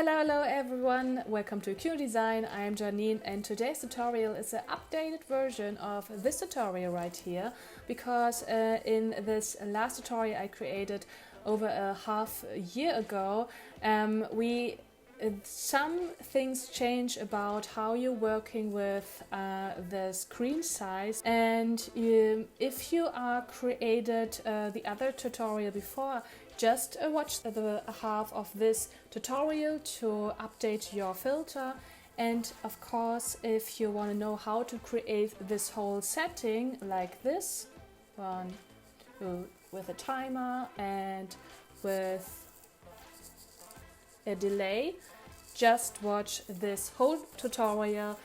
Hello everyone, welcome to QKnow Design. I am Janine and today's tutorial is an updated version of this tutorial right here because in this last tutorial I created over a half year ago, some things change about how you're working with the screen size, and if you are created the other tutorial before, just watch the half of this tutorial to update your filter. And of course, if you want to know how to create this whole setting like this one with a timer and with a delay, just watch this whole tutorial.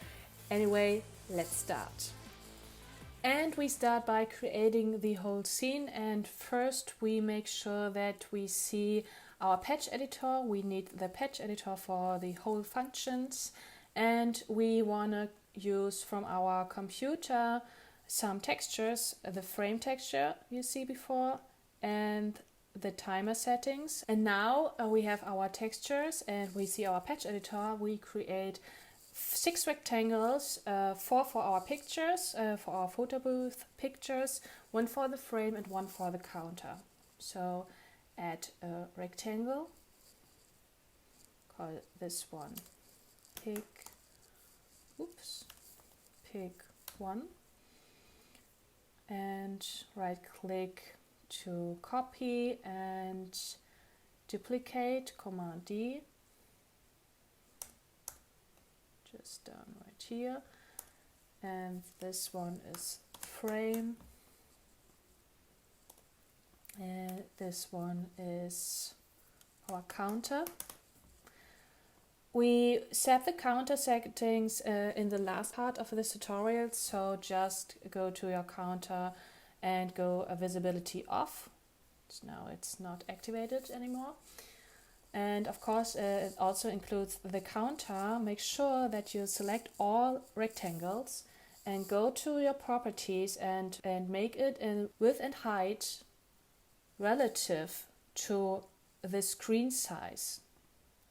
Anyway, let's start. And we start by creating the whole scene, and first we make sure that we see our patch editor. We need the patch editor for the whole functions, and we want to use from our computer some textures, the frame texture you see before and the timer settings. And now we have our textures and we see our patch editor. We create 6 rectangles, 4 for our pictures, for our photo booth pictures, 1 for the frame and 1 for the counter. So add a rectangle, call this one pick 1, and right click to copy and duplicate, Command D, just down right here, and this one is frame, and this one is our counter. We set the counter settings in the last part of this tutorial, so just go to your counter and go visibility off. So now it's not activated anymore. And of course it also includes the counter. Make sure that you select all rectangles and go to your properties and make it in width and height relative to the screen size.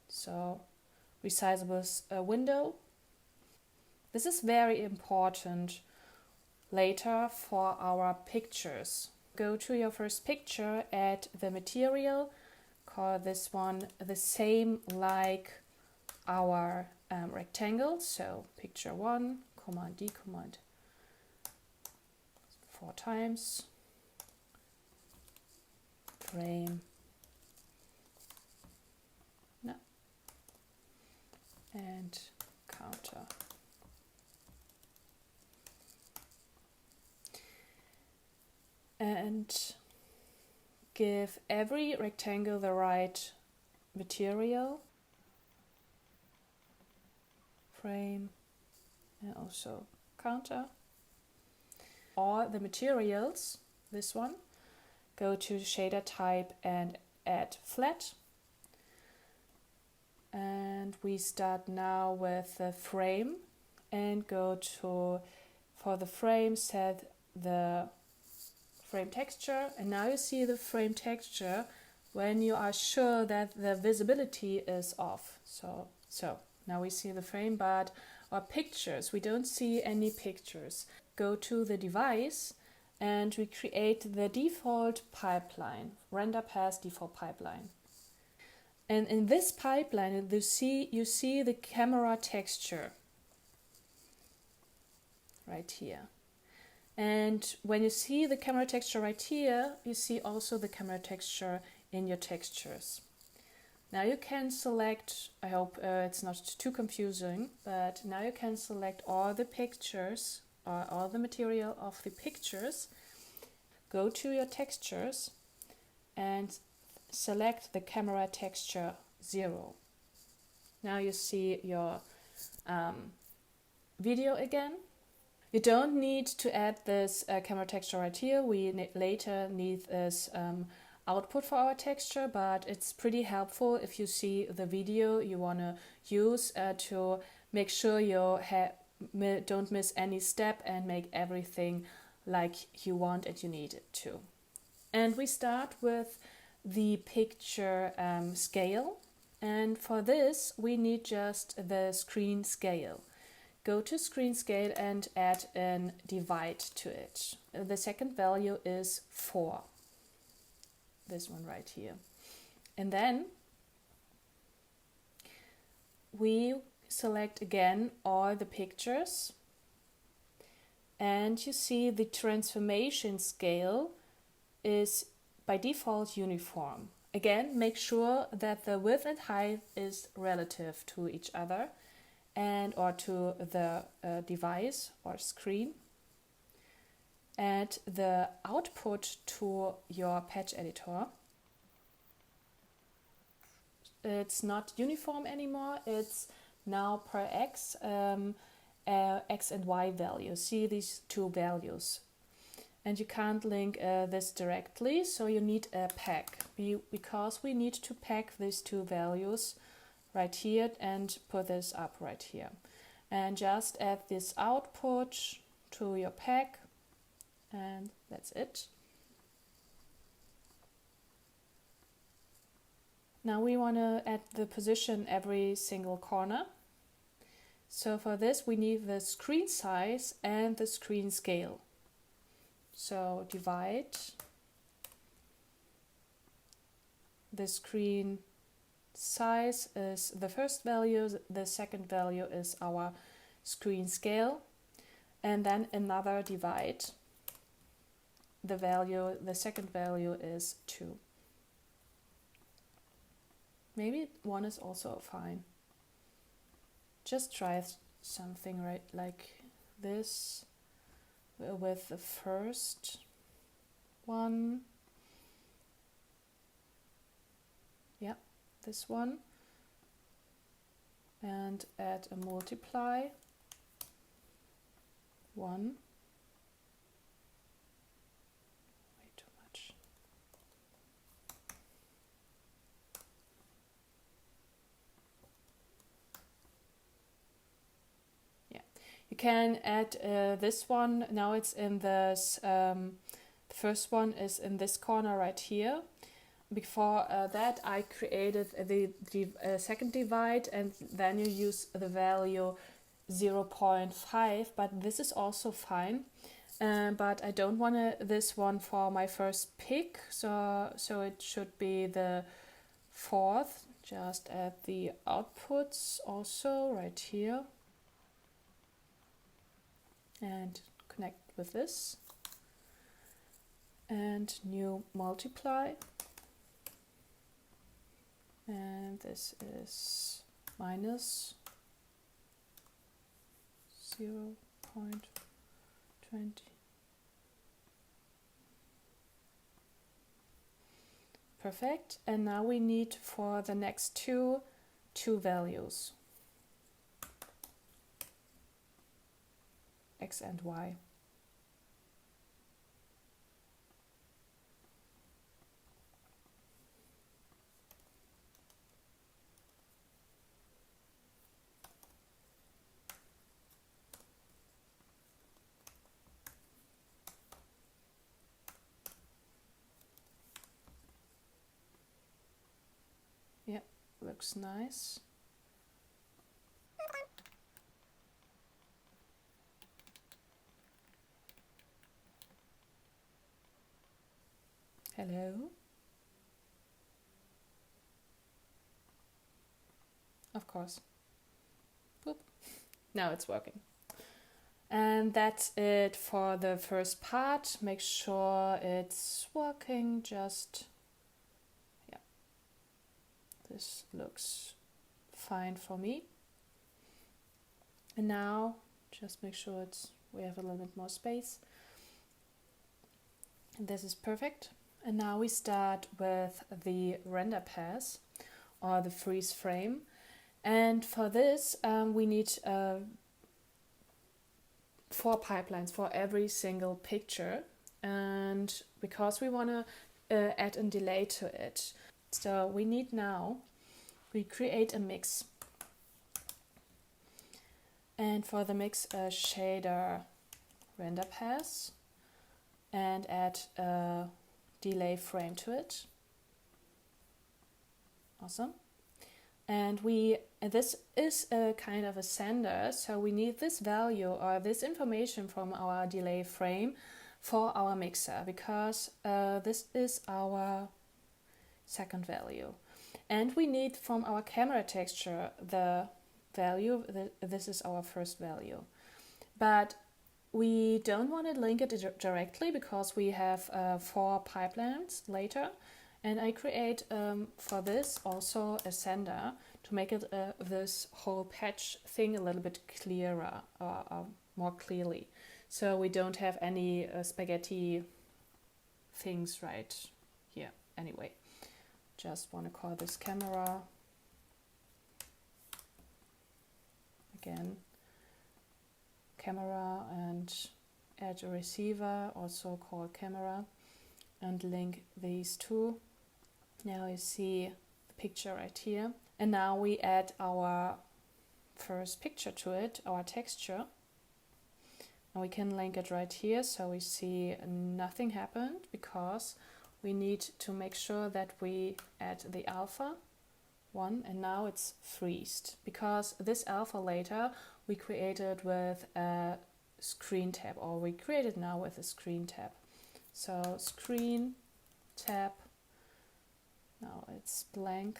So resizable window. This is very important later for our pictures. Go to your first picture, add the material, call this one the same like our rectangle. So picture 1, Command D, Command 4 times, frame, no, and counter. And give every rectangle the right material, frame, and also counter. All the materials, this one, go to shader type and add flat. And we start now with the frame and go to, for the frame, set the frame texture, and now you see the frame texture when you are sure that the visibility is off. So now we see the frame, but our pictures, we don't see any pictures. Go to the device and we create the default pipeline, RenderPass default pipeline. And in this pipeline you see the camera texture right here. And when you see the camera texture right here, you see also the camera texture in your textures. Now you can select, I hope it's not too confusing, but now you can select all the pictures or all the material of the pictures. Go to your textures and select the camera texture 0. Now you see your video again. You don't need to add this camera texture right here. We later need this output for our texture, but it's pretty helpful if you see the video you want to use to make sure you don't miss any step and make everything like you want and you need it to. And we start with the picture scale. And for this, we need just the screen scale. Go to screen scale and add a divide to it. The second value is 4. This one right here. And then we select again all the pictures, and you see the transformation scale is by default uniform. Again, make sure that the width and height is relative to each other and or to the device or screen. Add the output to your patch editor. It's not uniform anymore, it's now per x, x and y values. See these two values. And you can't link this directly, so you need a pack, because we need to pack these two values right here and put this up right here. And just add this output to your pack, and that's it. Now we want to add the position every single corner. So for this we need the screen size and the screen scale. So divide the screen size is the first value, the second value is our screen scale, and then another divide. The second value is 2. Maybe 1 is also fine. Just try something right like this with the first one. Yeah, this one. And add a multiply. 1. Way too much. You can add this one. Now it's in this, the first one is in this corner right here. Before that I created the second divide, and then you use the value 0.5, but this is also fine. But I don't want this one for my first pick, so it should be the 4th. Just add the outputs also right here. And connect with this, and new multiply, and this is minus 0.20. Perfect. And now we need for the next two values, x and y. Yeah, looks nice. Hello. Of course. Boop. Now it's working. And that's it for the first part. Make sure it's working. Just, yeah. This looks fine for me. And now just make sure we have a little bit more space. And this is perfect. And now we start with the render pass or the freeze frame. And for this, we need 4 pipelines for every single picture. And because we want to add a delay to it. So we create a mix. And for the mix, shader render pass, and add a delay frame to it. Awesome. And this is a kind of a sender, so we need this value or this information from our delay frame for our mixer, because this is our second value. And we need from our camera texture the value, this is our first value. But we don't want to link it directly because we have 4 pipelines later. And I create for this also a sender to make it this whole patch thing a little bit clearer or more clearly. So we don't have any spaghetti things right here. Anyway, just want to call this camera. Again, camera, and add a receiver, also called camera, and link these two. Now you see the picture right here. And now we add our first picture to it, our texture. And we can link it right here, so we see nothing happened because we need to make sure that we add the alpha one, and now it's freezed because this alpha later we created with a screen tab, or we created now with a screen tab. So screen tab, now it's blank,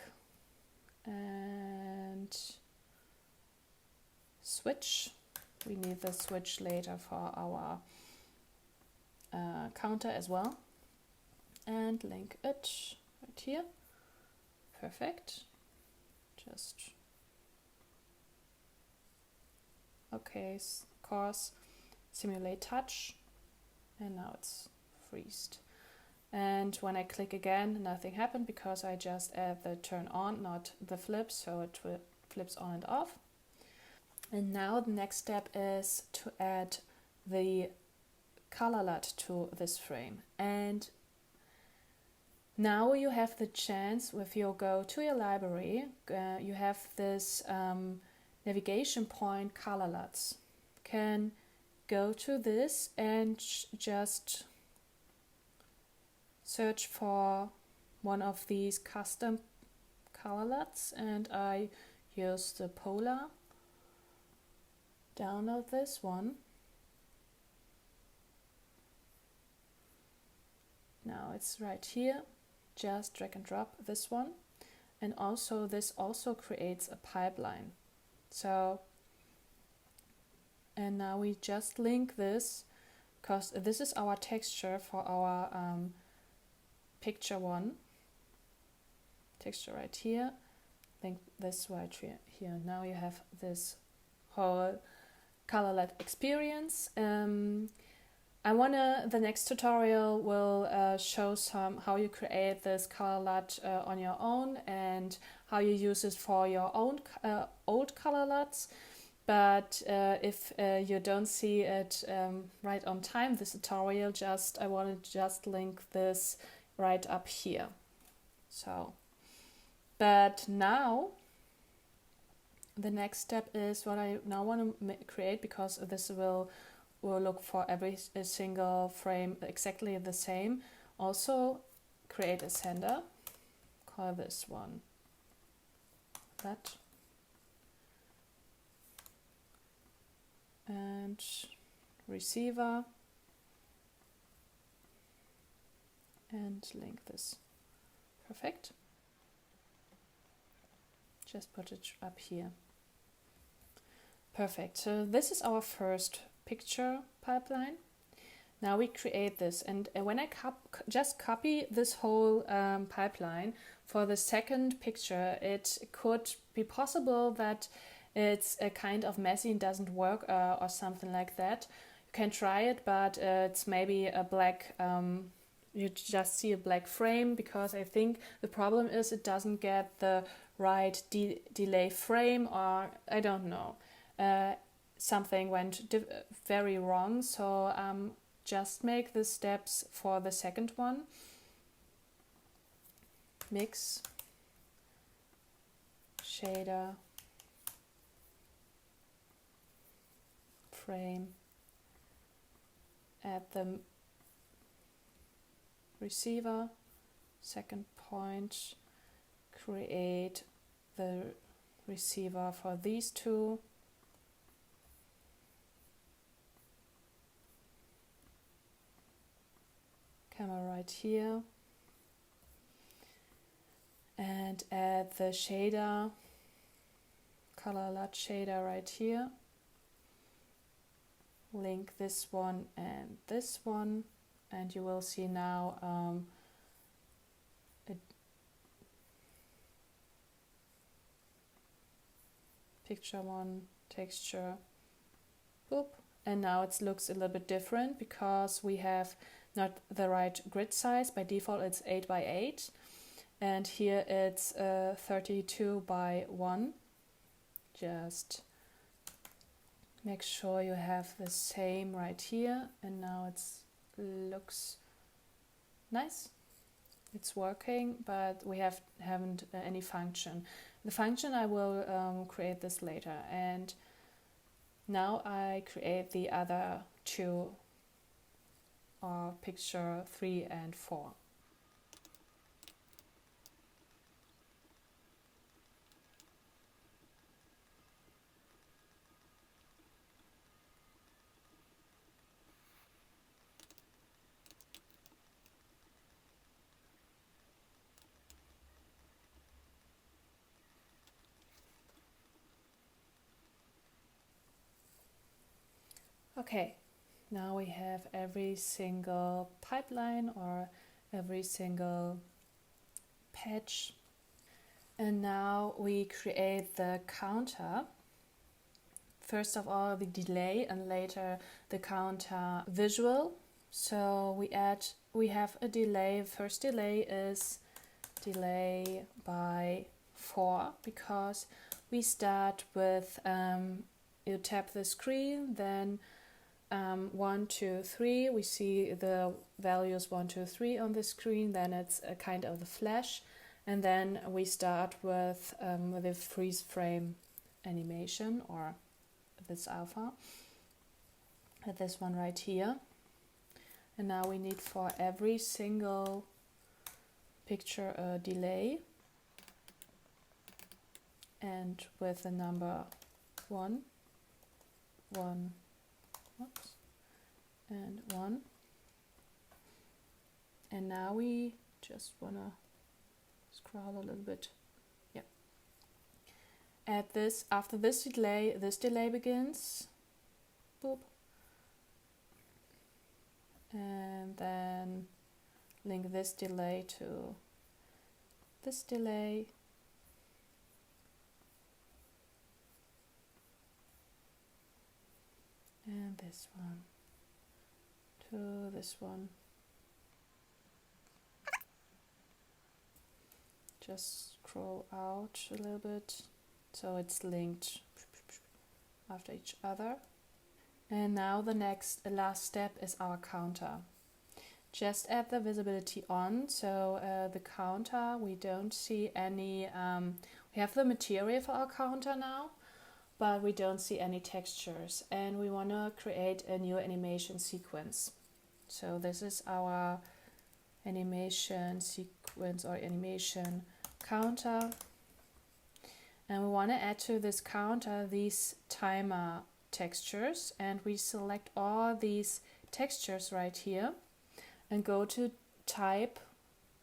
and switch. We need the switch later for our counter as well, and link it right here. Perfect. Just okay, course, simulate touch, and now it's freezed. And when I click again, nothing happened because I just add the turn on, not the flip, so it flips on and off. And now the next step is to add the color LUT to this frame. And now you have the chance, if you go to your library, you have this navigation point color LUTs. Can go to this and just search for one of these custom color LUTs, and I use the Polar. Download this one. Now it's right here. Just drag and drop this one, and also this also creates a pipeline. So, and now we just link this because this is our texture for our picture one. Texture right here. Link this right here. Now you have this whole color LUT experience. The next tutorial will show how you create this color LUT on your own and how you use it for your own old color LUTs. But if you don't see it right on time, this tutorial, I want to just link this right up here. So, but now the next step is what I now want to create, because this will look for every single frame exactly the same. Also create a sender, call this one LUT, and receiver, and link this. Perfect. Just put it up here. Perfect. So this is our first picture pipeline. Now we create this, and when I just copy this whole pipeline for the second picture, it could be possible that it's a kind of messy and doesn't work or something like that. You can try it, but it's maybe a black, you just see a black frame, because I think the problem is it doesn't get the right delay frame, or I don't know. Something went very wrong, so just make the steps for the second one. Mix, shader, frame, add the receiver, second point, create the receiver for these two. Camera right here. And add the shader, colorLUTshader right here. Link this one and this one, and you will see now picture one, texture, boop. And now it looks a little bit different because we have not the right grid size. By default it's 8 by 8. And here it's 32 by 1. Just make sure you have the same right here. And now it looks nice. It's working, but we haven't any function. The function I will create this later. And now I create the other two, or picture 3 and 4. Okay, now we have every single pipeline or every single patch. And now we create the counter. First of all, the delay and later the counter visual. So we have a delay. First delay is delay by 4 because we start with you tap the screen, then 1, 2, 3. We see the values 1, 2, 3 on the screen. Then it's a kind of the flash, and then we start with the freeze frame animation, or this alpha. This one right here. And now we need for every single picture a delay, and with the number 1, 1. Oops. And 1. And now we just wanna scroll a little bit. Yeah. Add this after this delay begins. Boop. And then link this delay to this delay. And this one to this one. Just scroll out a little bit so it's linked after each other. And now the last step is our counter. Just add the visibility on, so the counter, we don't see any, we have the material for our counter now, but we don't see any textures, and we want to create a new animation sequence. So this is our animation sequence or animation counter, and we want to add to this counter these timer textures, and we select all these textures right here and go to type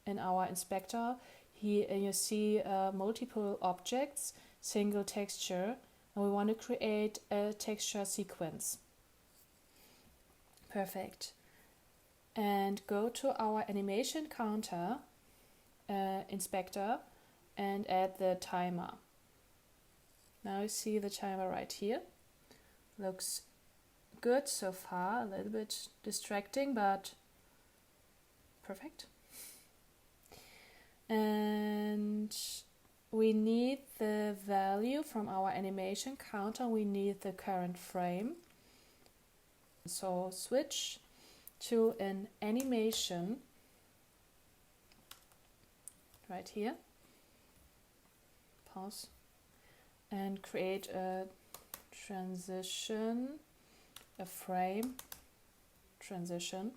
in our inspector. Here you see multiple objects, single texture, and we want to create a texture sequence. Perfect. And go to our animation counter inspector and add the timer. Now you see the timer right here. Looks good so far, a little bit distracting, but perfect. And we need the value from our animation counter. We need the current frame. So switch to an animation right here. Pause and create a transition, a frame transition.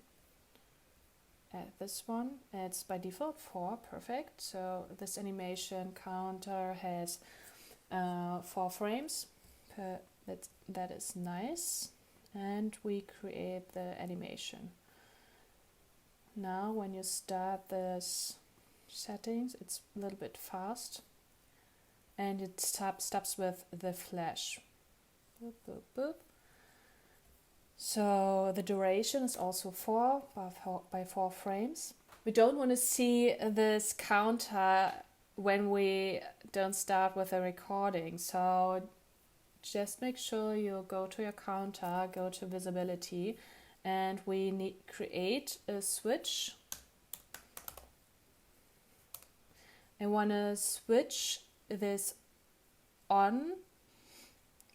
add this one. It's by default 4, perfect. So this animation counter has 4 frames. That is nice. And we create the animation. Now when you start this settings, it's a little bit fast. And it stops with the flash. Boop, boop, boop. So the duration is also 4 by 4 frames. We don't want to see this counter when we don't start with the recording. So just make sure you go to your counter, go to visibility, and we need create a switch. I want to switch this on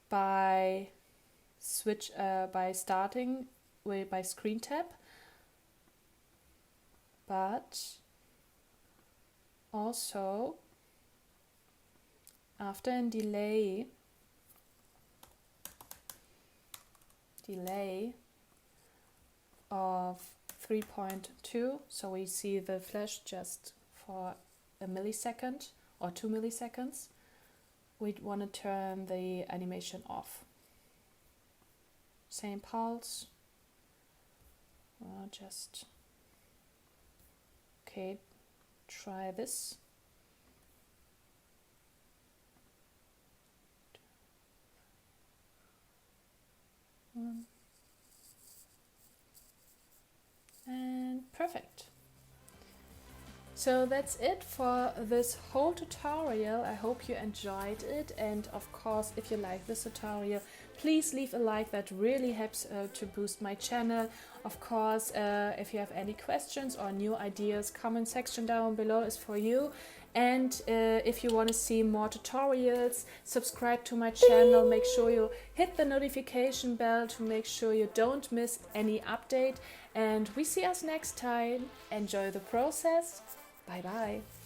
by starting by screen tab, but also after a delay of 3.2, so we see the flash just for a millisecond or 2 milliseconds, we'd want to turn the animation off. Same pulse. Okay, try this. And perfect. So that's it for this whole tutorial. I hope you enjoyed it, and of course if you like this tutorial, please leave a like. That really helps to boost my channel. Of course, if you have any questions or new ideas, comment section down below is for you. And if you want to see more tutorials, subscribe to my channel. Make sure you hit the notification bell to make sure you don't miss any update. And we see us next time. Enjoy the process. Bye bye.